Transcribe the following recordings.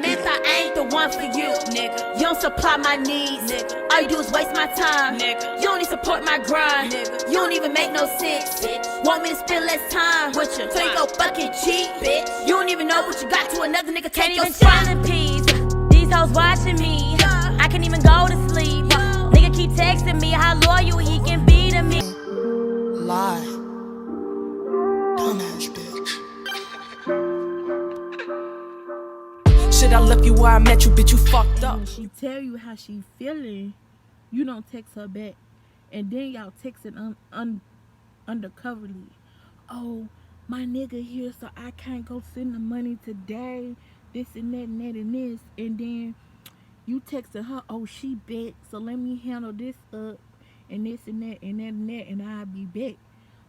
meth, I ain't the one for you, nigga. You don't supply my needs, nigga. All you do is waste my time, nigga. You don't even support my grind, nigga. You don't even make no sense, bitch. Want me to spend less time with you, so you go fucking cheat, bitch. You don't even know what you got to another nigga take your spot. Can't even chill in peace. These hoes watching me. I can't even go to sleep. Nigga keep texting me how loyal he can be to me. Lie. Dumbass bitch. Shit, I left you where I met you, bitch, you fucked up. When she tell you how she feeling, you don't text her back. And then y'all texting undercoverly. Oh, my nigga here, so I can't go send the money today. This and that and that and this. And then you texting her, oh, she back, so let me handle this up. And this and that and that and that, and I'll be back.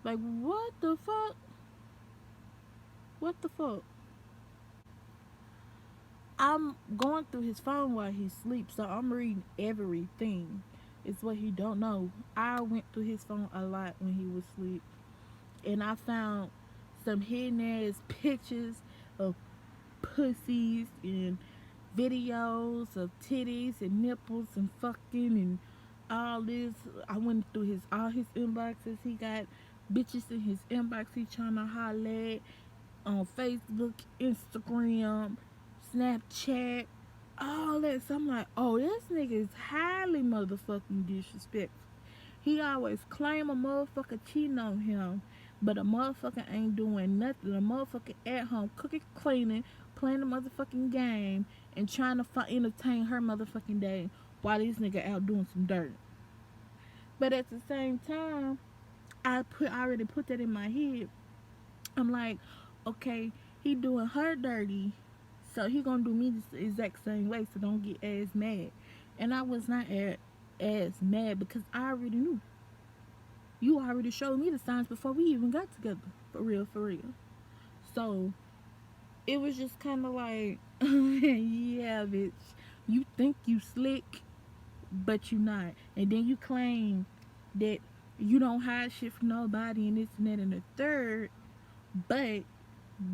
Like, what the fuck? What the fuck? I'm going through his phone while he sleeps, so I'm reading everything. It's what he don't know. I went through his phone a lot when he was asleep, and I found some hidden ass pictures of pussies and videos of titties and nipples and fucking and all this. I went through all his inboxes. He got bitches in his inbox he trying to holler at on Facebook, Instagram, Snapchat, all that. So I'm like, oh, this nigga is highly motherfucking disrespectful. He always claim a motherfucker cheating on him, but a motherfucker ain't doing nothing. A motherfucker at home cooking, cleaning, playing the motherfucking game, and trying to entertain her motherfucking day while this nigga out doing some dirt. But at the same time, I already put that in my head. I'm like, okay, he doing her dirty, so he gonna do me the exact same way, so don't get as mad. And I was not as mad because I already knew. You already showed me the signs before we even got together. For real, for real. So it was just kind of like, yeah, bitch, you think you slick, but you not. And then you claim that you don't hide shit from nobody and this and that and the third. But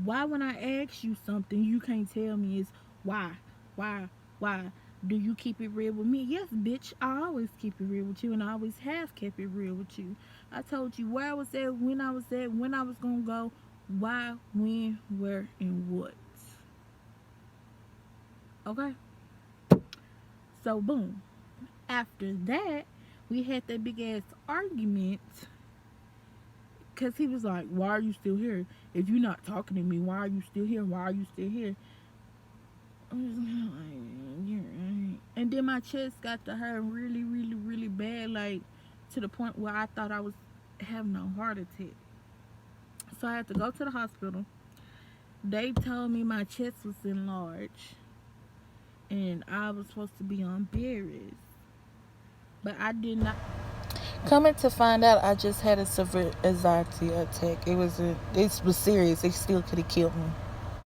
why when I ask you something you can't tell me is why? Do you keep it real with me? Yes, bitch, I always keep it real with you, and I always have kept it real with you. I told you where I was at, when I was gonna go, why, when, where, and what. Okay? So boom. After that, we had that big ass argument. Because he was like, why are you still here? If you're not talking to me, why are you still here? Why are you still here? I was like, you're right. And then my chest got to hurt really, really, really bad. Like, to the point where I thought I was having a heart attack. So I had to go to the hospital. They told me my chest was enlarged. And I was supposed to be on berries. But I did not. Coming to find out, I just had a severe anxiety attack. It was serious. It still could have killed me.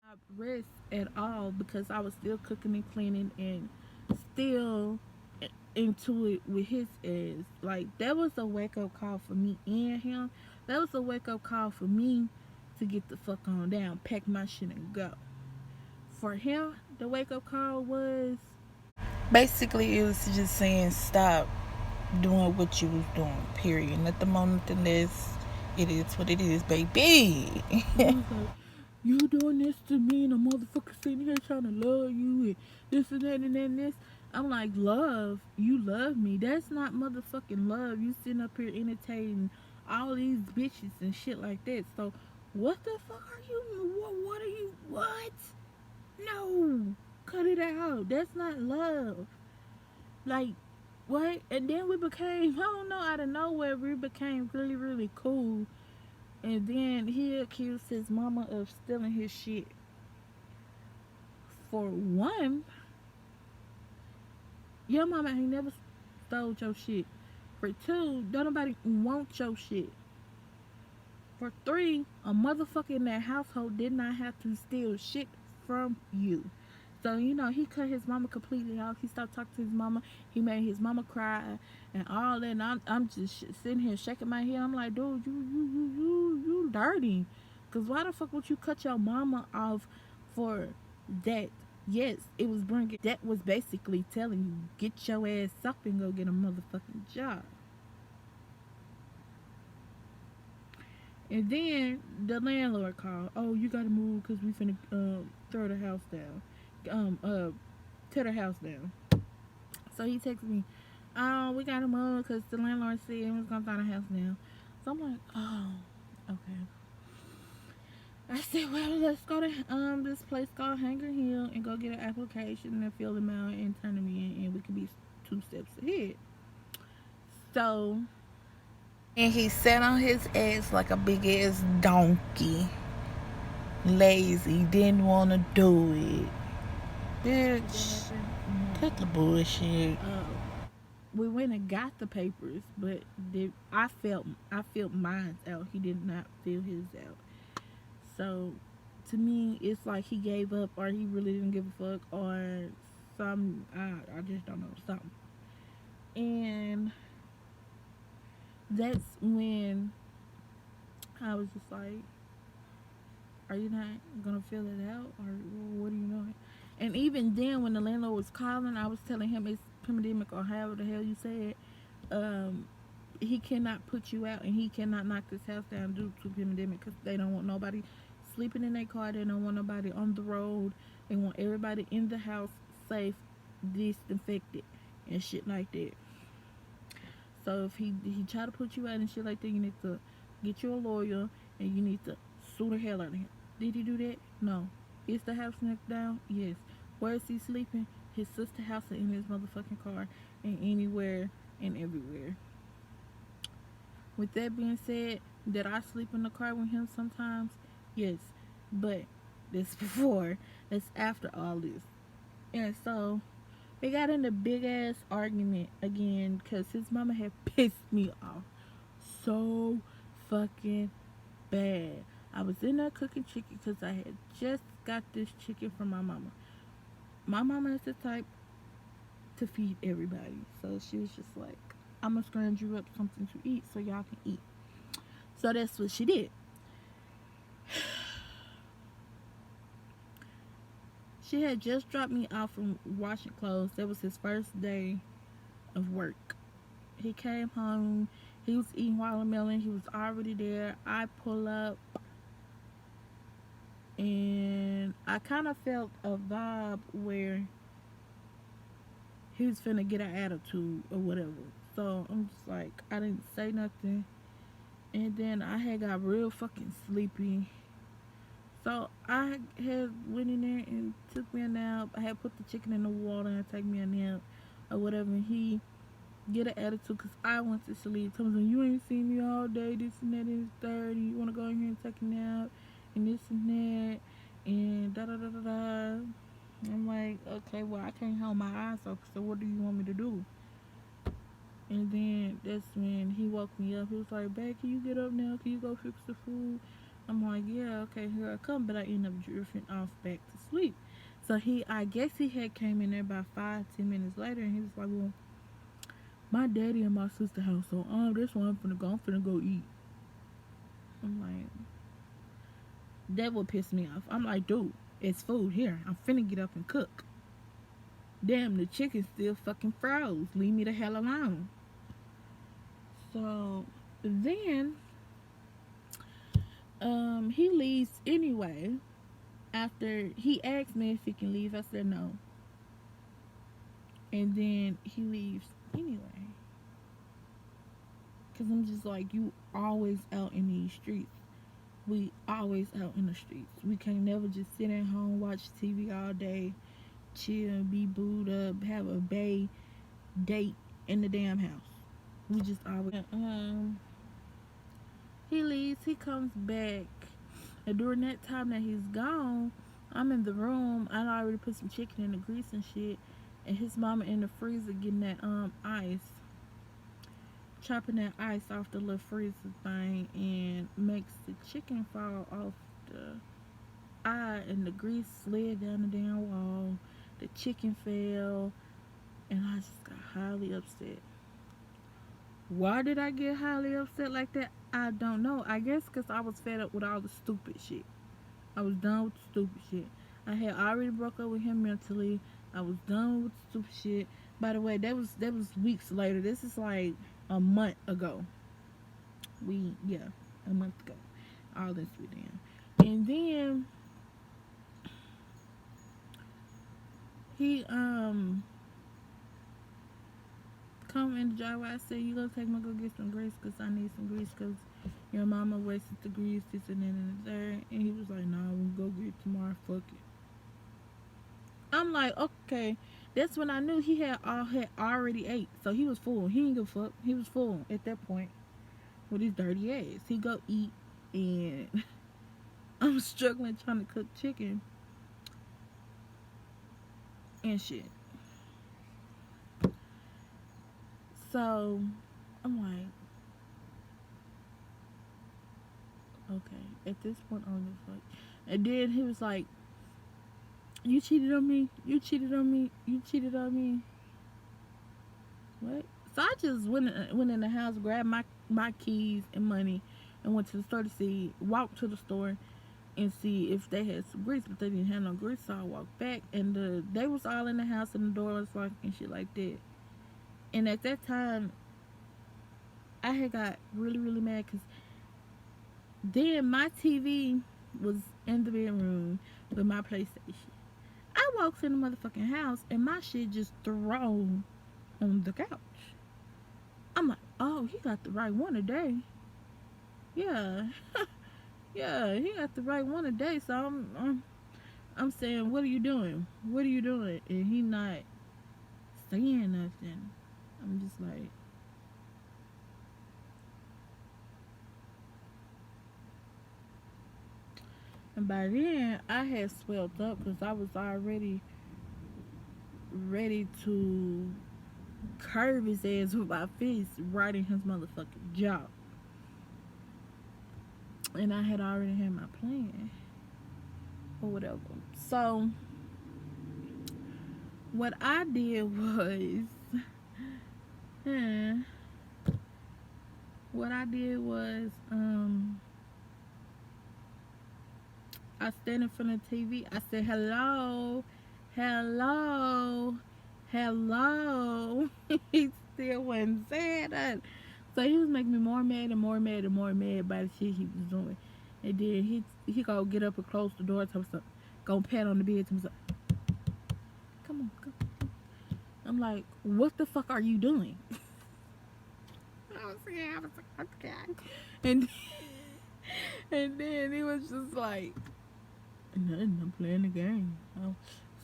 Not rest at all because I was still cooking and cleaning and still into it with his ass. Like, that was a wake up call for me and him. That was a wake up call for me to get the fuck on down, pack my shit and go. For him, the wake up call was basically it was just saying stop doing what you was doing, period. Nothing more, nothing less. It is what it is, baby. Like, you doing this to me and a motherfucker sitting here trying to love you and this and that and that and this. I'm like, love? You love me? That's not motherfucking love. You sitting up here entertaining all these bitches and shit like that. So what the fuck are you? What are you? What? No, cut it out. That's not love. Like, what? And then we became, I don't know, out of nowhere, we became really, really cool. And then he accused his mama of stealing his shit. For one, your mama ain't never stole your shit. For two, don't nobody want your shit. For three, a motherfucker in that household did not have to steal shit from you. So, you know, he cut his mama completely off. He stopped talking to his mama. He made his mama cry and all that. And I'm just sitting here shaking my head. I'm like, dude, you dirty. Because why the fuck would you cut your mama off for that? Yes, it was bringing. That was basically telling you, get your ass up and go get a motherfucking job. And then the landlord called. Oh, you gotta move because we finna throw the house down. Tear the house down. So he texted me, oh, we gotta move because the landlord said he was gonna throw the house down. So I'm like, oh, okay. I said, well, let's go to this place called Hanger Hill and go get an application and fill them out and turn them in, and we can be 2 steps ahead. So, and he sat on his ass like a big ass donkey, lazy, didn't want to do it. Bitch, cut the bullshit. We went and got the papers, but I filled mine out. He did not fill his out. So to me, it's like he gave up, or he really didn't give a fuck, or some. I just don't know, something. And that's when I was just like, "Are you not gonna fill it out, or what are you doing?" And even then, when the landlord was calling, I was telling him it's pandemic or however the hell you said. He cannot put you out, and he cannot knock this house down due to pandemic because they don't want nobody sleeping in their car. They don't want nobody on the road. They want everybody in the house safe, disinfected, and shit like that. So if he try to put you out and shit like that, you need to get you a lawyer and you need to sue the hell out of him. Did he do that? No. Is the house knocked down? Yes. Where is he sleeping? His sister house and in his motherfucking car and anywhere and everywhere. With that being said, did I sleep in the car with him sometimes? Yes. But that's before. That's after all this. And so they got in a big ass argument again because his mama had pissed me off so fucking bad. I was in there cooking chicken because I had just got this chicken from my mama. My mama is the type to feed everybody. So she was just like, I'm going to scrounge you up something to eat so y'all can eat. So that's what she did. She had just dropped me off from washing clothes. That was his first day of work. He came home. He was eating watermelon. He was already there. I pull up. And I kind of felt a vibe where he was finna get an attitude or whatever. So I'm just like, I didn't say nothing. And then I had got real fucking sleepy. So I had went in there and took me a nap. I had put the chicken in the water and take me a nap or whatever. And he get an attitude because I went to sleep. Telling me, you ain't seen me all day, this and that, and this third. You want to go in here and take a nap and this and that and da da da da da. I'm like, okay, well, I can't hold my eyes open, so what do you want me to do? And then that's when he woke me up. He was like, babe, can you get up now? Can you go fix the food? I'm like, yeah, okay, here I come. But I end up drifting off back to sleep. So I guess he had came in there about 5-10 minutes later, and he was like, well, my daddy and my sister house, so that's why I'm finna go eat. I'm like, that would piss me off. I'm like, dude, it's food here. I'm finna get up and cook. Damn, the chicken still fucking froze. Leave me the hell alone. So then he leaves anyway. After he asked me if he can leave, I said no. And then he leaves anyway. Cause I'm just like, you always out in these streets. We always out in the streets. We can't never just sit at home, watch TV all day, chill, be booed up, have a bae date in the damn house. We just always he leaves, he comes back, and during that time that he's gone, I'm in the room. I already put some chicken in the grease and shit, and his mama in the freezer getting that ice, chopping that ice off the little freezer thing, and makes the chicken fall off the eye, and the grease slid down the damn wall. The chicken fell, and I just got highly upset. Why did I get highly upset like that? I don't know. I guess because I was fed up with all the stupid shit. I was done with the stupid shit. I had already broke up with him mentally. I was done with stupid shit. By the way, that was weeks later. This is like a month ago. A month ago. All this we did. And then he come in the driveway. I said, you gonna take me to go get some grease because I need some grease because your mama wasted the grease, this and that and the third. And he was like, nah, we'll go get it tomorrow. Fuck it. I'm like, okay. That's when I knew he had already ate. So he was full. He didn't give a fuck. He was full at that point with his dirty ass. He go eat and I'm struggling trying to cook chicken and shit. So I'm like, okay. At this point, I don't give a fuck. And then he was like, you cheated on me. You cheated on me. You cheated on me. What? So I just went in the house, grabbed my keys and money, and went to the store to see. Walked to the store and see if they had some grease, but they didn't have no grease. So I walked back, and they was all in the house, and the door was locked and shit like that. And at that time, I had got really, really mad because then my TV was in the bedroom with my PlayStation. I walks in the motherfucking house and my shit just thrown on the couch. I'm like, oh, he got the right one today. Yeah. Yeah, he got the right one today. So I'm saying, what are you doing? What are you doing? And he not saying nothing. I'm just like, and by then I had swelled up because I was already ready to curve his ass with my fist right in his motherfucking jaw. And I had already had my plan or whatever. So what I did was I stand in front of the TV. I said, hello, hello, hello. He still wasn't saying that. So he was making me more mad and more mad and more mad by the shit he was doing. And then he go get up and close the door to himself. Go pat on the bed to himself. Come on. I'm like, what the fuck are you doing? I was like, okay. And then he was just like, nothing, I'm playing the game. I'm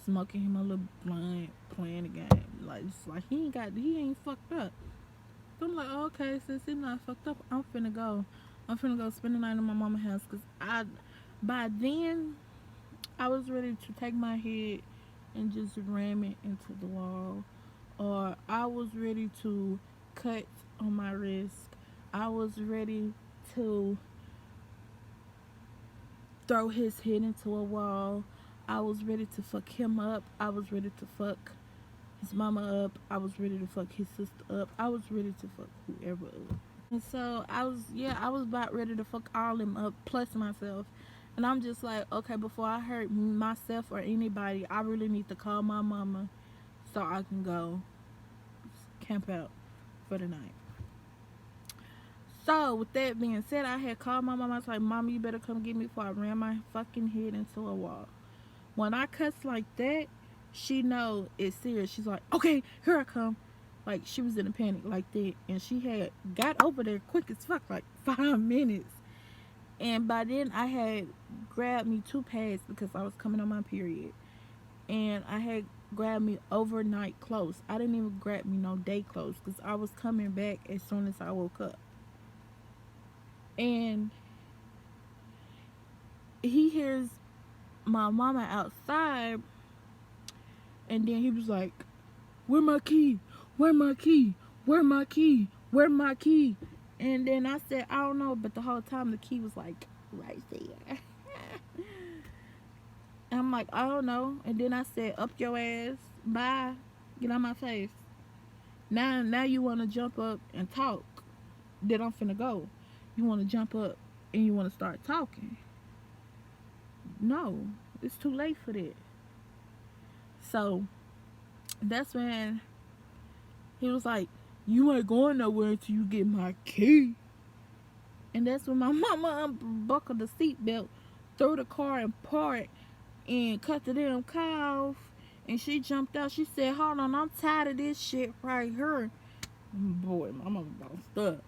smoking him a little blunt, playing the game. Like, it's like he ain't fucked up. So I'm like, oh, okay, since he's not fucked up, I'm finna go spend the night in my mama's house. Cause by then, I was ready to take my head and just ram it into the wall. Or I was ready to cut on my wrist. I was ready to throw his head into a wall. I was ready to fuck him up. I was ready to fuck his mama up. I was ready to fuck his sister up. I was ready to fuck whoever up. And so I was about ready to fuck all them up, plus myself. And I'm just like, okay, before I hurt myself or anybody, I really need to call my mama so I can go camp out for the night. So with that being said, I had called my mama. I was like, Mama, you better come get me before I ram my fucking head into a wall. When I cuss like that, she know it's serious. She's like, okay, here I come. Like, she was in a panic like that. And she had got over there quick as fuck, like 5 minutes. And by then, I had grabbed me 2 pads because I was coming on my period. And I had grabbed me overnight clothes. I didn't even grab me no day clothes because I was coming back as soon as I woke up. And he hears my mama outside. And then he was like, where my key? Where my key? Where my key? Where my key? And then I said, I don't know. But the whole time the key was like right there. And I'm like, I don't know. And then I said, up your ass. Bye. Get on my face. Now you want to jump up and talk. Then I'm finna go. You want to jump up and you want to start talking. No. It's too late for that. So that's when he was like, you ain't going nowhere until you get my key. And that's when my mama unbuckled the seatbelt, threw the car and parked, and cut the damn car off. And she jumped out. She said, hold on, I'm tired of this shit right here. Boy, my mama bossed up.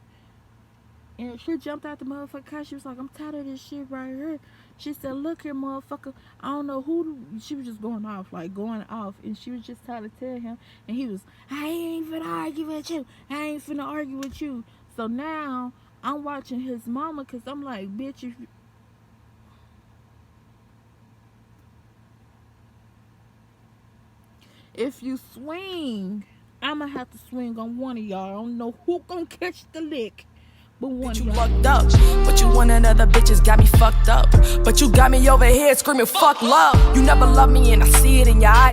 And she jumped out the motherfucking car. She was like, I'm tired of this shit right here. She said, look here, motherfucker. I don't know who. She was just going off. And she was just trying to tell him. And he was, I ain't finna argue with you. I ain't finna argue with you. So now I'm watching his mama, because I'm like, bitch, if you swing, I'ma have to swing on one of y'all. I don't know who gonna catch the lick, but one of You y'all. fucked up, but you one of the other bitches got me fucked up. But you got me over here screaming fuck love. You never loved me and I see it in your eyes.